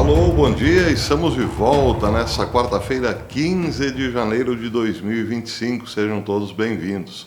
Alô, bom dia, estamos de volta nessa quarta-feira, 15 de janeiro de 2025. Sejam todos bem-vindos.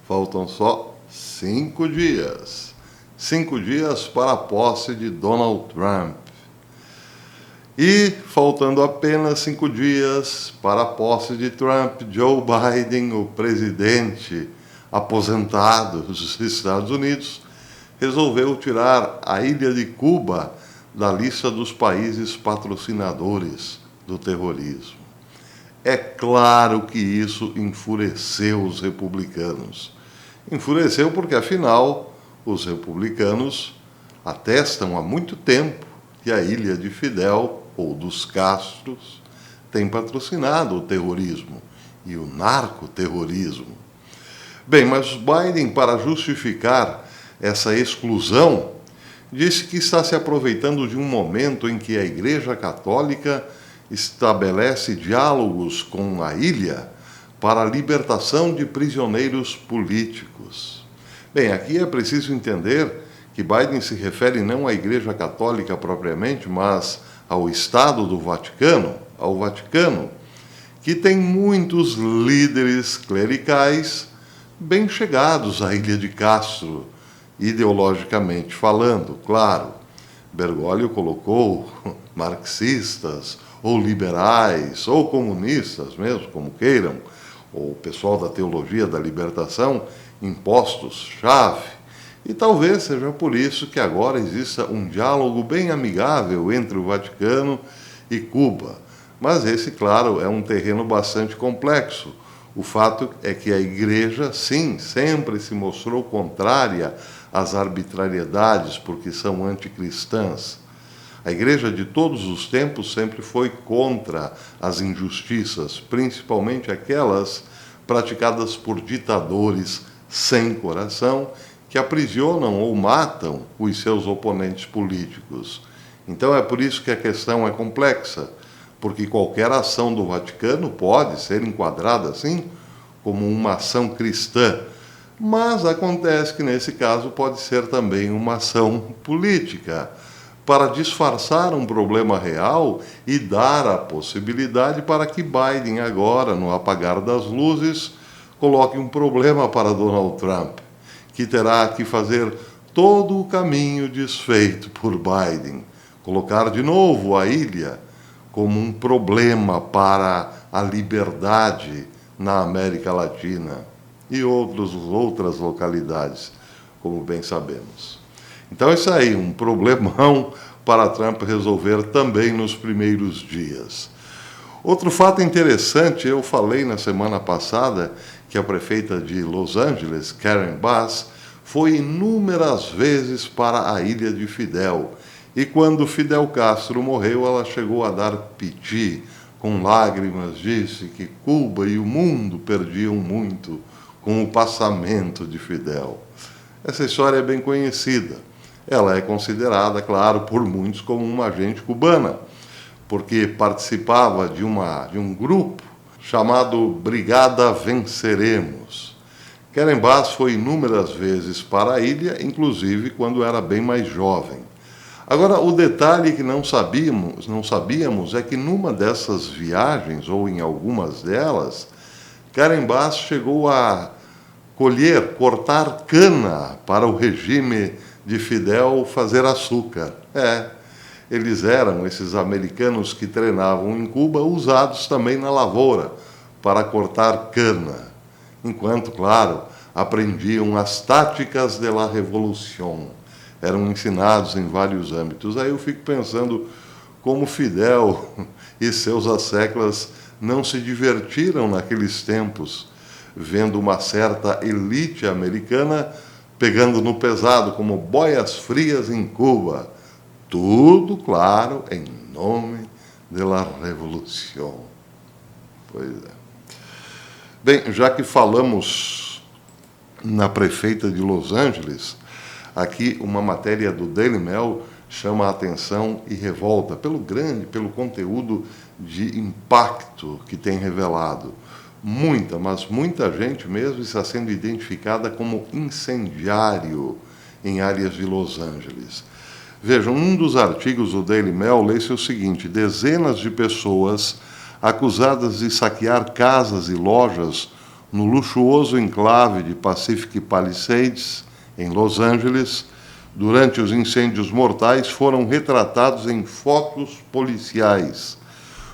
Faltam só 5 dias. 5 dias para a posse de Donald Trump. E, faltando apenas 5 dias para a posse de Trump, Joe Biden, o presidente aposentado dos Estados Unidos, resolveu tirar a ilha de Cuba da lista dos países patrocinadores do terrorismo. É claro que isso enfureceu os republicanos. Enfureceu porque, afinal, os republicanos atestam há muito tempo que a ilha de Fidel, ou dos Castros, tem patrocinado o terrorismo e o narcoterrorismo. Bem, mas Biden, para justificar essa exclusão, disse que está se aproveitando de um momento em que a Igreja Católica estabelece diálogos com a ilha para a libertação de prisioneiros políticos. Bem, aqui é preciso entender que Biden se refere não à Igreja Católica propriamente, mas ao Estado do Vaticano, ao Vaticano, que tem muitos líderes clericais bem chegados à ilha de Castro, ideologicamente falando, claro. Bergoglio colocou marxistas, ou liberais, ou comunistas mesmo, como queiram, ou o pessoal da teologia da libertação, em postos-chave. E talvez seja por isso que agora exista um diálogo bem amigável entre o Vaticano e Cuba. Mas esse, claro, é um terreno bastante complexo. O fato é que a Igreja, sim, sempre se mostrou contrária às arbitrariedades, porque são anticristãs. A Igreja de todos os tempos sempre foi contra as injustiças, principalmente aquelas praticadas por ditadores sem coração, que aprisionam ou matam os seus oponentes políticos. Então é por isso que a questão é complexa, porque qualquer ação do Vaticano pode ser enquadrada, assim, como uma ação cristã. Mas acontece que, nesse caso, pode ser também uma ação política, para disfarçar um problema real e dar a possibilidade para que Biden, agora, no apagar das luzes, coloque um problema para Donald Trump, que terá que fazer todo o caminho desfeito por Biden, colocar de novo a ilha como um problema para a liberdade na América Latina e outras localidades, como bem sabemos. Então isso aí, um problemão para Trump resolver também nos primeiros dias. Outro fato interessante, eu falei na semana passada que a prefeita de Los Angeles, Karen Bass, foi inúmeras vezes para a ilha de Fidel. E quando Fidel Castro morreu, ela chegou a dar piti, com lágrimas, disse que Cuba e o mundo perdiam muito com o passamento de Fidel. Essa história é bem conhecida. Ela é considerada, claro, por muitos como uma agente cubana, porque participava de um grupo chamado Brigada Venceremos. Karen Bass foi inúmeras vezes para a ilha, inclusive quando era bem mais jovem. Agora, o detalhe que não sabíamos é que numa dessas viagens, ou em algumas delas, Karen Bass chegou a cortar cana para o regime de Fidel fazer açúcar. Eles eram, esses americanos que treinavam em Cuba, usados também na lavoura para cortar cana, enquanto, claro, aprendiam as táticas de la revolución. Eram ensinados em vários âmbitos. Aí eu fico pensando como Fidel e seus asseclas não se divertiram naqueles tempos, vendo uma certa elite americana pegando no pesado como boias frias em Cuba. Tudo, claro, em nome de la revolución. Pois é. Bem, já que falamos na prefeita de Los Angeles, aqui uma matéria do Daily Mail chama a atenção e revolta pelo conteúdo de impacto que tem revelado. Mas muita gente mesmo está sendo identificada como incendiário em áreas de Los Angeles. Vejam, um dos artigos do Daily Mail lê-se o seguinte: dezenas de pessoas acusadas de saquear casas e lojas no luxuoso enclave de Pacific Palisades, em Los Angeles, durante os incêndios mortais, foram retratados em fotos policiais.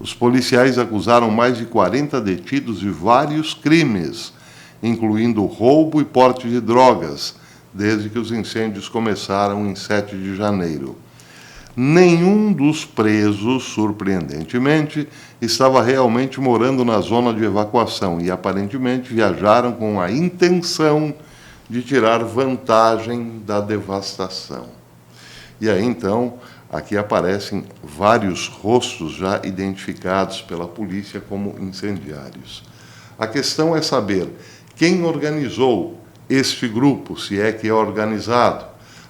Os policiais acusaram mais de 40 detidos de vários crimes, incluindo roubo e porte de drogas, desde que os incêndios começaram em 7 de janeiro. Nenhum dos presos, surpreendentemente, estava realmente morando na zona de evacuação e, aparentemente, viajaram com a intenção de tirar vantagem da devastação. E aí, então, aqui aparecem vários rostos já identificados pela polícia como incendiários. A questão é saber quem organizou este grupo, se é que é organizado.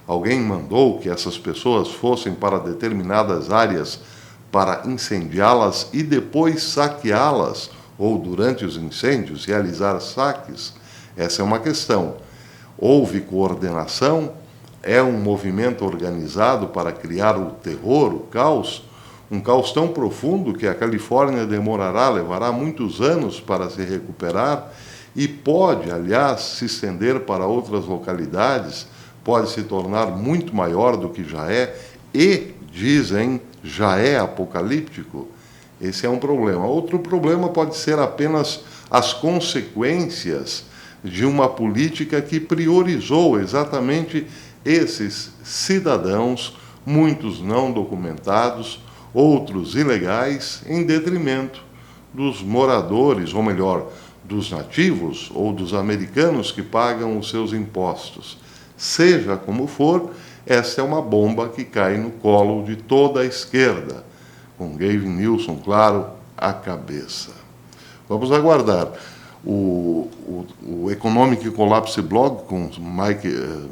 Alguém mandou que essas pessoas fossem para determinadas áreas para incendiá-las e depois saqueá-las, ou durante os incêndios realizar saques? Essa é uma questão. Houve coordenação? É um movimento organizado para criar o terror, o caos? Um caos tão profundo que a Califórnia levará muitos anos para se recuperar e pode, aliás, se estender para outras localidades, pode se tornar muito maior do que já é e, dizem, já é apocalíptico. Esse é um problema. Outro problema pode ser apenas as consequências de uma política que priorizou exatamente esses cidadãos, muitos não documentados, outros ilegais, em detrimento dos moradores, ou melhor, dos nativos ou dos americanos que pagam os seus impostos. Seja como for, essa é uma bomba que cai no colo de toda a esquerda, com Gavin Newsom, claro, à cabeça. Vamos aguardar. O Economic Collapse Blog,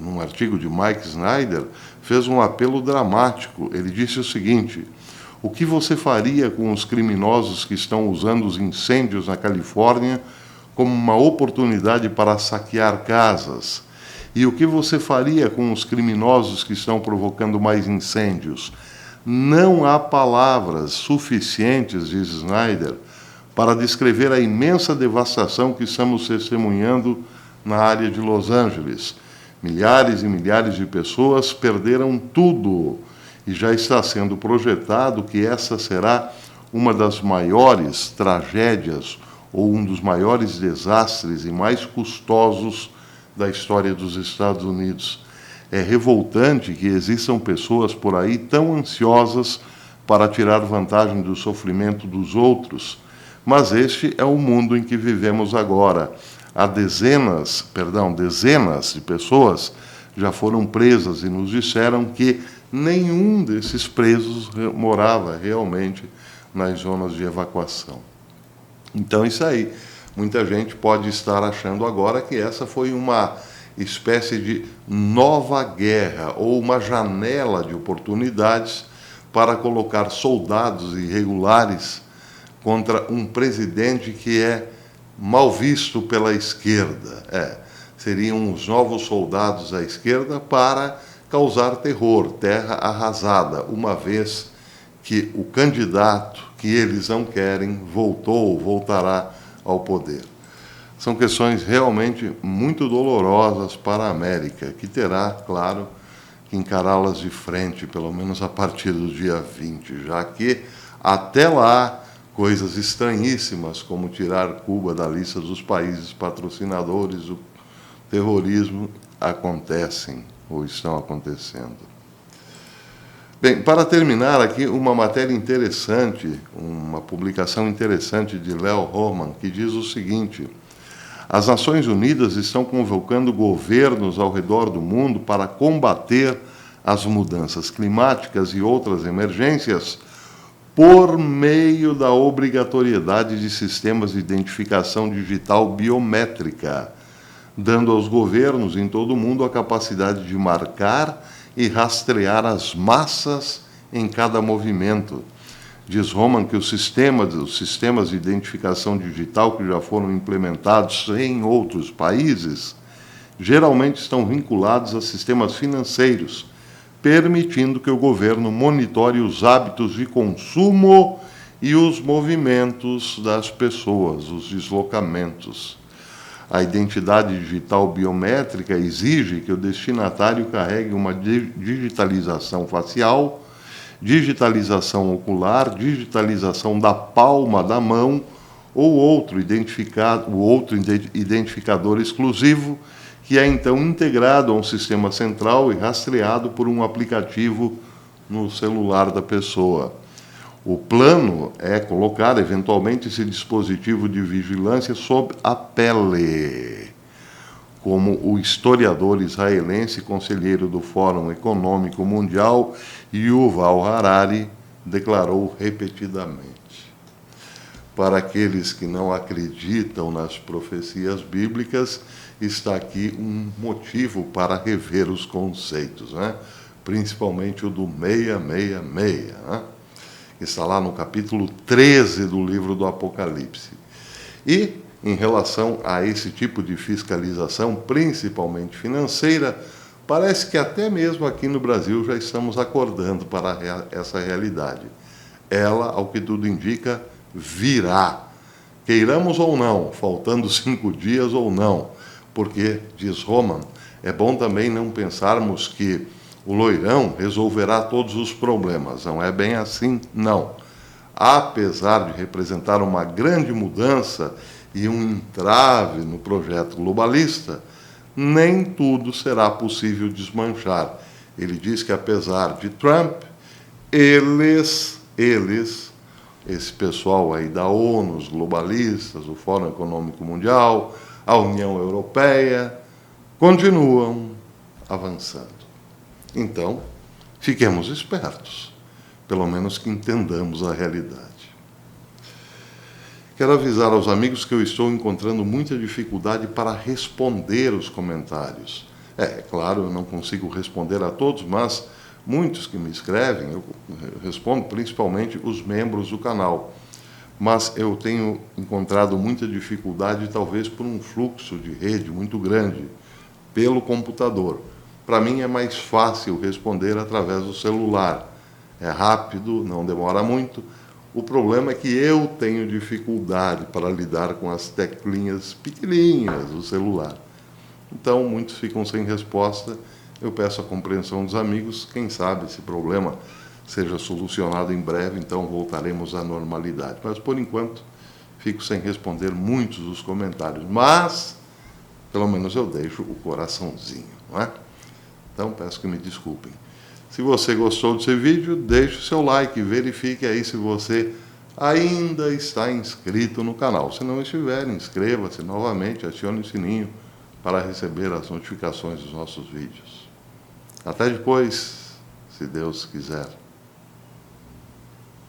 num artigo de Mike Snyder, fez um apelo dramático. Ele disse o seguinte: o que você faria com os criminosos que estão usando os incêndios na Califórnia como uma oportunidade para saquear casas? E o que você faria com os criminosos que estão provocando mais incêndios? Não há palavras suficientes, diz Snyder, para descrever a imensa devastação que estamos testemunhando na área de Los Angeles. Milhares e milhares de pessoas perderam tudo e já está sendo projetado que essa será uma das maiores tragédias ou um dos maiores desastres e mais custosos da história dos Estados Unidos. É revoltante que existam pessoas por aí tão ansiosas para tirar vantagem do sofrimento dos outros, mas este é o mundo em que vivemos agora. Há dezenas de pessoas já foram presas e nos disseram que nenhum desses presos morava realmente nas zonas de evacuação. Então, isso aí. Muita gente pode estar achando agora que essa foi uma espécie de nova guerra ou uma janela de oportunidades para colocar soldados irregulares contra um presidente que é mal visto pela esquerda. Seriam os novos soldados da esquerda para causar terror, terra arrasada, uma vez que o candidato que eles não querem voltará ao poder. São questões realmente muito dolorosas para a América, que terá, claro, que encará-las de frente, pelo menos a partir do dia 20, já que, até lá, coisas estranhíssimas, como tirar Cuba da lista dos países patrocinadores do terrorismo, acontecem ou estão acontecendo. Bem, para terminar aqui, uma matéria interessante, uma publicação interessante de Léo Roman, que diz o seguinte: as Nações Unidas estão convocando governos ao redor do mundo para combater as mudanças climáticas e outras emergências por meio da obrigatoriedade de sistemas de identificação digital biométrica, dando aos governos em todo o mundo a capacidade de marcar e rastrear as massas em cada movimento. Diz Roman que os sistemas de identificação digital que já foram implementados em outros países geralmente estão vinculados a sistemas financeiros, permitindo que o governo monitore os hábitos de consumo e os movimentos das pessoas, os deslocamentos. A identidade digital biométrica exige que o destinatário carregue uma digitalização facial, digitalização ocular, digitalização da palma da mão ou outro identificador exclusivo, que é então integrado a um sistema central e rastreado por um aplicativo no celular da pessoa. O plano é colocar, eventualmente, esse dispositivo de vigilância sob a pele, como o historiador israelense e conselheiro do Fórum Econômico Mundial, Yuval Harari, declarou repetidamente. Para aqueles que não acreditam nas profecias bíblicas, está aqui um motivo para rever os conceitos, né? Principalmente o do 666, né? Está lá no capítulo 13 do livro do Apocalipse. E, em relação a esse tipo de fiscalização, principalmente financeira, parece que até mesmo aqui no Brasil já estamos acordando para essa realidade. Ela, ao que tudo indica, virá. Queiramos ou não, faltando 5 dias ou não, porque, diz Roman, é bom também não pensarmos que o loirão resolverá todos os problemas. Não é bem assim, não. Apesar de representar uma grande mudança e um entrave no projeto globalista, nem tudo será possível desmanchar. Ele diz que, apesar de Trump, esse pessoal aí da ONU, os globalistas, o Fórum Econômico Mundial, a União Europeia, continuam avançando. Então, fiquemos espertos, pelo menos que entendamos a realidade. Quero avisar aos amigos que eu estou encontrando muita dificuldade para responder os comentários. É claro, eu não consigo responder a todos, mas muitos que me escrevem, eu respondo, principalmente os membros do canal. Mas eu tenho encontrado muita dificuldade, talvez por um fluxo de rede muito grande, pelo computador. Para mim é mais fácil responder através do celular. É rápido, não demora muito. O problema é que eu tenho dificuldade para lidar com as teclinhas pequenininhas do celular. Então, muitos ficam sem resposta. Eu peço a compreensão dos amigos. Quem sabe esse problema seja solucionado em breve, então voltaremos à normalidade. Mas, por enquanto, fico sem responder muitos dos comentários. Mas, pelo menos eu deixo o coraçãozinho, não é? Então, peço que me desculpem. Se você gostou desse vídeo, deixe o seu like e verifique aí se você ainda está inscrito no canal. Se não estiver, inscreva-se novamente, acione o sininho para receber as notificações dos nossos vídeos. Até depois, se Deus quiser.